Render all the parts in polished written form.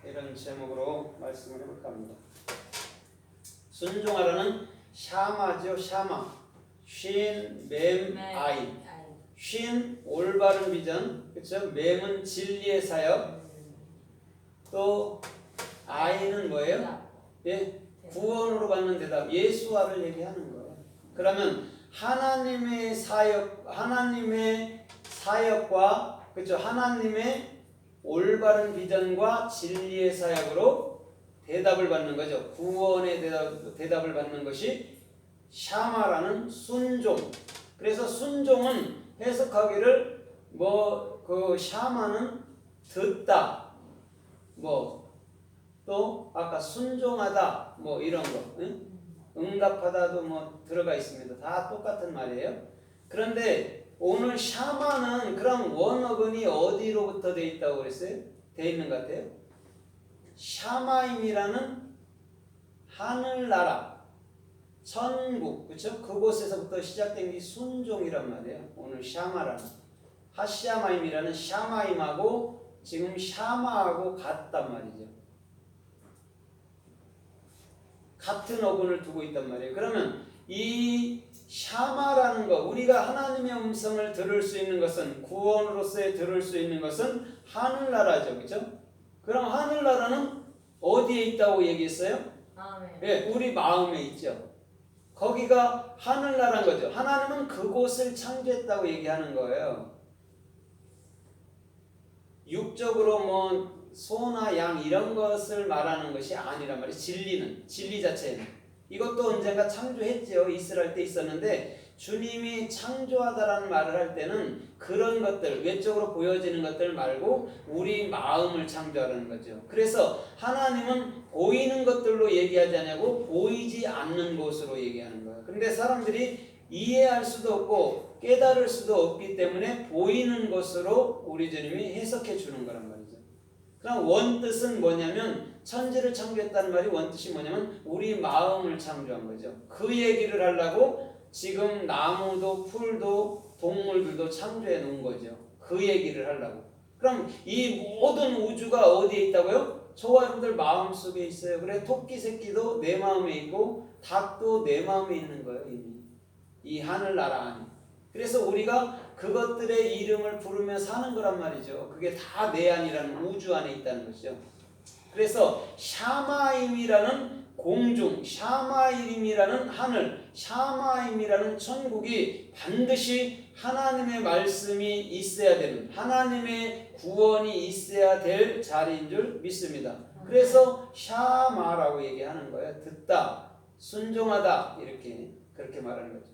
이런 제목으로 말씀을 해볼까 합니다. 순종하라는 샤마죠. 샤마. 쉰, 맴, 아이. 쉰 올바른 비전, 그렇죠? 맴은 진리의 사역. 또 아이는 뭐예요? 예, 구원으로 받는 대답. 예수와를 얘기하는 거예요. 그러면 하나님의 사역과 그렇죠? 하나님의 올바른 비전과 진리의 사역으로 대답을 받는 거죠. 구원의 대답을 받는 것이 샤마라는 순종. 그래서 순종은 해석하기를 그 샤마는 듣다, 또 아까 순종하다 이런 거, 응답하다도 들어가 있습니다. 다 똑같은 말이에요. 그런데 오늘 샤마는 그럼 원어근이 어디로부터 돼 있다고 그랬어요? 돼 있는 것 같아요. 샤마임이라는 하늘나라, 천국, 그렇죠? 그곳에서부터 시작된 게 순종이란 말이에요. 오늘 샤마라는 하샤마임이라는 샤마임하고 지금 샤마하고 같단 말이죠. 같은 어근을 두고 있단 말이에요. 그러면 이 샤마라는 것, 우리가 하나님의 음성을 들을 수 있는 것은, 구원으로서의 들을 수 있는 것은 하늘나라죠. 그렇죠? 그럼 하늘나라는 어디에 있다고 얘기했어요? 네, 우리 마음에 있죠. 거기가 하늘나라인 거죠. 하나님은 그곳을 창조했다고 얘기하는 거예요. 육적으로 소나 양 이런 것을 말하는 것이 아니란 말이에요. 진리 자체는. 이것도 언젠가 창조했죠. 이스라엘 때 있었는데 주님이 창조하다라는 말을 할 때는 그런 것들, 외적으로 보여지는 것들 말고 우리 마음을 창조하라는 거죠. 그래서 하나님은 보이는 것들로 얘기하지 않냐고 보이지 않는 곳으로 얘기하는 거예요. 그런데 사람들이 이해할 수도 없고 깨달을 수도 없기 때문에 보이는 것으로 우리 주님이 해석해 주는 거란 말이죠. 그럼 원뜻은 뭐냐면 천지를 창조했다는 말이 원뜻이 뭐냐면 우리 마음을 창조한 거죠. 그 얘기를 하려고 지금 나무도 풀도 동물들도 창조해 놓은 거죠. 그 얘기를 하려고. 그럼 이 모든 우주가 어디에 있다고요? 저와 여러분들 마음속에 있어요. 그래 토끼 새끼도 내 마음에 있고 닭도 내 마음에 있는 거예요. 이미. 이 하늘나라 안에. 그래서 우리가 그것들의 이름을 부르며 사는 거란 말이죠. 그게 다 내 안이라는 우주 안에 있다는 것이죠. 그래서 샤마임이라는 공중, 샤마임이라는 하늘, 샤마임이라는 천국이 반드시 하나님의 말씀이 있어야 되는, 하나님의 구원이 있어야 될 자리인 줄 믿습니다. 그래서 샤마라고 얘기하는 거예요. 듣다, 순종하다, 그렇게 말하는 거죠.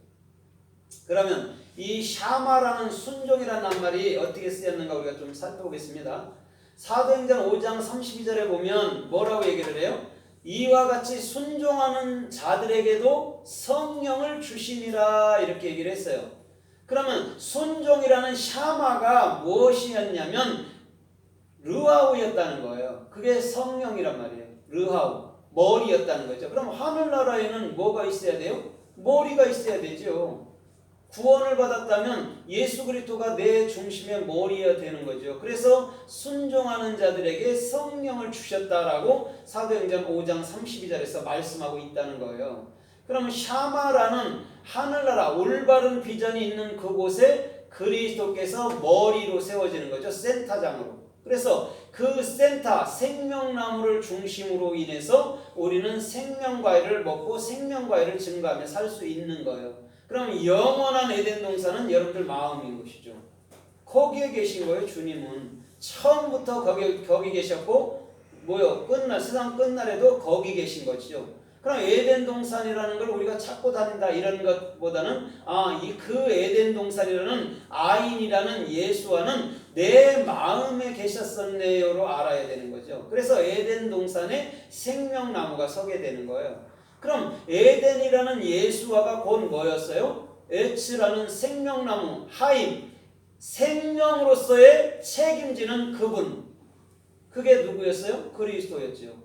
그러면 이 샤마라는 순종이라는 말이 어떻게 쓰였는가 우리가 좀 살펴보겠습니다. 사도행전 5장 32절에 보면 뭐라고 얘기를 해요? 이와 같이 순종하는 자들에게도 성령을 주시니라 이렇게 얘기를 했어요. 그러면 순종이라는 샤마가 무엇이었냐면 르하우였다는 거예요. 그게 성령이란 말이에요. 르하우, 머리였다는 거죠. 그럼 하늘나라에는 뭐가 있어야 돼요? 머리가 있어야 되죠. 구원을 받았다면 예수 그리스도가 내 중심의 머리여야 되는 거죠. 그래서 순종하는 자들에게 성령을 주셨다라고 사도행전 5장 32절에서 말씀하고 있다는 거예요. 그러면 샤마라는 하늘나라 올바른 비전이 있는 그곳에 그리스도께서 머리로 세워지는 거죠. 센터장으로. 그래서 그 센터 생명나무를 중심으로 인해서 우리는 생명과일을 먹고 생명과일을 증거하며 살 수 있는 거예요. 그럼 영원한 에덴 동산은 여러분들 마음인 것이죠. 거기에 계신 거예요. 주님은 처음부터 거기 계셨고 세상 끝날에도 거기 계신 것이죠. 그럼 에덴 동산이라는 걸 우리가 찾고 다닌다 이런 것보다는 그 에덴 동산이라는 아인이라는 예수와는 내 마음에 계셨었네요로 알아야 되는 거죠. 그래서 에덴 동산에 생명나무가 서게 되는 거예요. 그럼 에덴이라는 예수와가 곧 뭐였어요? 에츠라는 생명나무, 하임, 생명으로서의 책임지는 그분. 그게 누구였어요? 그리스도였죠.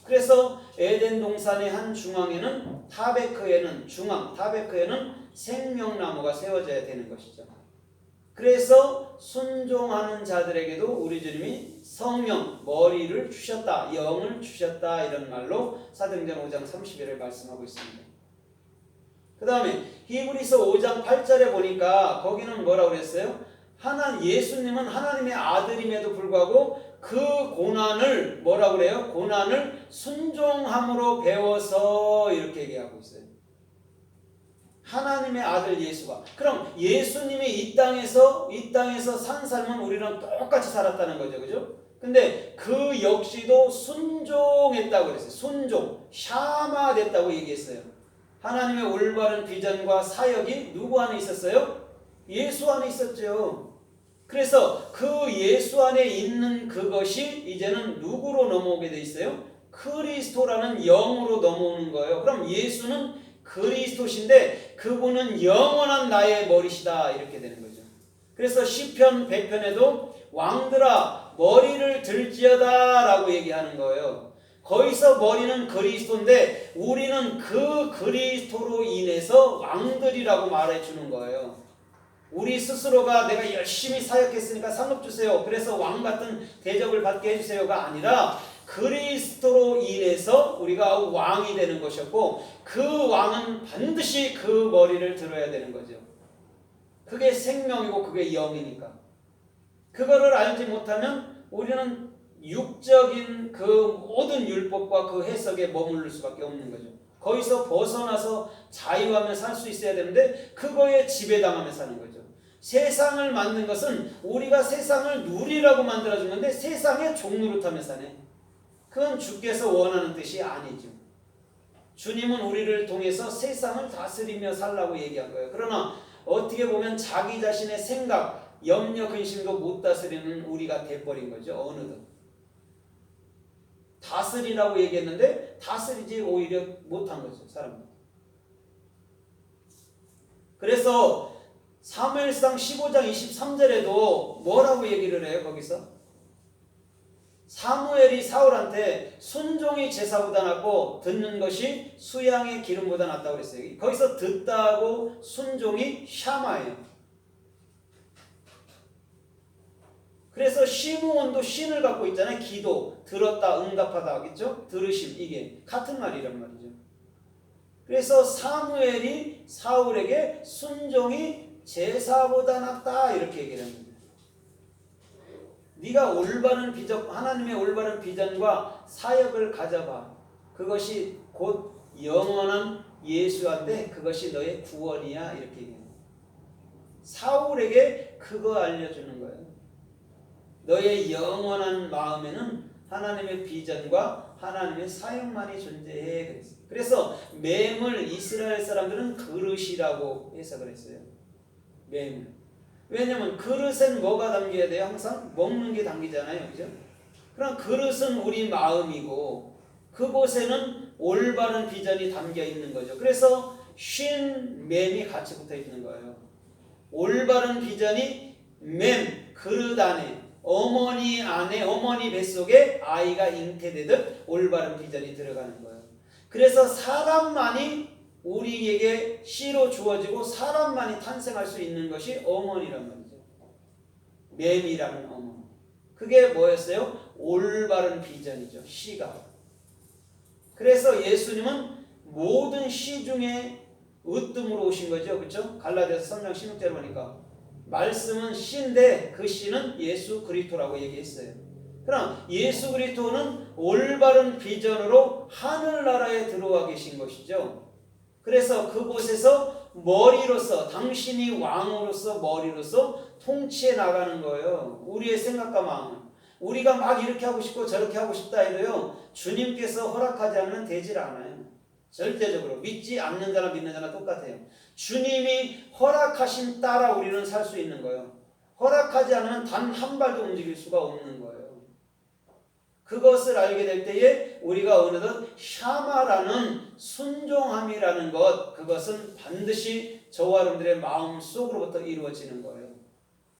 그래서 에덴 동산의 한 중앙에는 타베크에는 생명나무가 세워져야 되는 것이죠. 그래서 그래서 순종하는 자들에게도 우리 주님이 성령, 머리를 주셨다, 영을 주셨다, 이런 말로 사도행전 5장 30절을 말씀하고 있습니다. 그 다음에 히브리서 5장 8절에 보니까 거기는 뭐라고 그랬어요? 예수님은 하나님의 아들임에도 불구하고 그 고난을 뭐라고 그래요? 고난을 순종함으로 배워서, 이렇게 얘기하고 있어요. 하나님의 아들 예수가. 그럼 예수님이 이 땅에서 산 삶은 우리랑 똑같이 살았다는 거죠. 그죠? 근데 그 역시도 순종했다고 그랬어요. 순종, 샤마 됐다고 얘기했어요. 하나님의 올바른 비전과 사역이 누구 안에 있었어요? 예수 안에 있었죠. 그래서 그 예수 안에 있는 그것이 이제는 누구로 넘어오게 돼 있어요? 그리스도라는 영으로 넘어오는 거예요. 그럼 예수는 그리스도신데 그분은 영원한 나의 머리시다, 이렇게 되는 거죠. 그래서 시편 100편에도 왕들아 머리를 들지어다 라고 얘기하는 거예요. 거기서 머리는 그리스도인데 우리는 그 그리스도로 인해서 왕들이라고 말해주는 거예요. 우리 스스로가 내가 열심히 사역했으니까 상급 주세요, 그래서 왕 같은 대접을 받게 해주세요가 아니라 그리스도로 인해서 우리가 왕이 되는 것이었고, 그 왕은 반드시 그 머리를 들어야 되는 거죠. 그게 생명이고 그게 영이니까. 그거를 알지 못하면 우리는 육적인 그 모든 율법과 그 해석에 머무를 수밖에 없는 거죠. 거기서 벗어나서 자유하며 살 수 있어야 되는데 그거에 지배당하며 사는 거죠. 세상을 만든 것은 우리가 세상을 누리라고 만들어준 건데 세상의 종노릇하며 사네. 그건 주께서 원하는 뜻이 아니죠. 주님은 우리를 통해서 세상을 다스리며 살라고 얘기한 거예요. 그러나 어떻게 보면 자기 자신의 생각, 염려, 근심도 못 다스리는 우리가 돼버린 거죠. 어느덧. 다스리라고 얘기했는데 다스리지 오히려 못한 거죠. 사람들. 그래서 사무엘상 15장 23절에도 뭐라고 얘기를 해요? 거기서 사무엘이 사울한테 순종이 제사보다 낫고 듣는 것이 수양의 기름보다 낫다고 그랬어요. 거기서 듣다고 순종이 샤마예요. 그래서 시므온도 신을 갖고 있잖아요. 기도, 들었다, 응답하다 하겠죠? 들으심, 이게 같은 말이란 말이죠. 그래서 사무엘이 사울에게 순종이 제사보다 낫다, 이렇게 얘기를 합니다. 네가 올바른 비전, 하나님의 올바른 비전과 사역을 가져봐. 그것이 곧 영원한 예수한테 그것이 너의 구원이야, 이렇게 얘기합니다. 사울에게 그거 알려주는 거예요. 너의 영원한 마음에는 하나님의 비전과 하나님의 사역만이 존재해. 그래서 맴을 이스라엘 사람들은 그릇이라고 해석을 했어요. 맴. 왜냐면 그릇엔 뭐가 담겨야 돼요? 항상 먹는 게 담기잖아요. 그죠? 그럼 그릇은 우리 마음이고 그곳에는 올바른 비전이 담겨 있는 거죠. 그래서 쉰, 맴이 같이 붙어 있는 거예요. 올바른 비전이 맴, 그릇 안에, 어머니 안에, 어머니 뱃속에 아이가 잉태되듯 올바른 비전이 들어가는 거예요. 그래서 사람만이 우리에게 씨로 주어지고 사람만이 탄생할 수 있는 것이 어머니란 말이죠. 맴이라는 어머니. 그게 뭐였어요? 올바른 비전이죠. 씨가. 그래서 예수님은 모든 씨 중에 으뜸으로 오신 거죠. 그렇죠? 갈라디아서 3장 16절을 보니까 말씀은 씨인데 그 씨는 예수 그리스도라고 얘기했어요. 그럼 예수 그리스도는 올바른 비전으로 하늘나라에 들어와 계신 것이죠. 그래서 그곳에서 머리로서, 당신이 왕으로서 머리로서 통치해 나가는 거예요. 우리의 생각과 마음은. 우리가 막 이렇게 하고 싶고 저렇게 하고 싶다 해도요, 주님께서 허락하지 않으면 되질 않아요. 절대적으로. 믿지 않는 자나 믿는 자나 똑같아요. 주님이 허락하신 따라 우리는 살 수 있는 거예요. 허락하지 않으면 단 한 발도 움직일 수가 없는 거예요. 그것을 알게 될 때에 우리가 어느덧 샤마라는 순종함이라는 것, 그것은 반드시 저와 여러분들의 마음 속으로부터 이루어지는 거예요.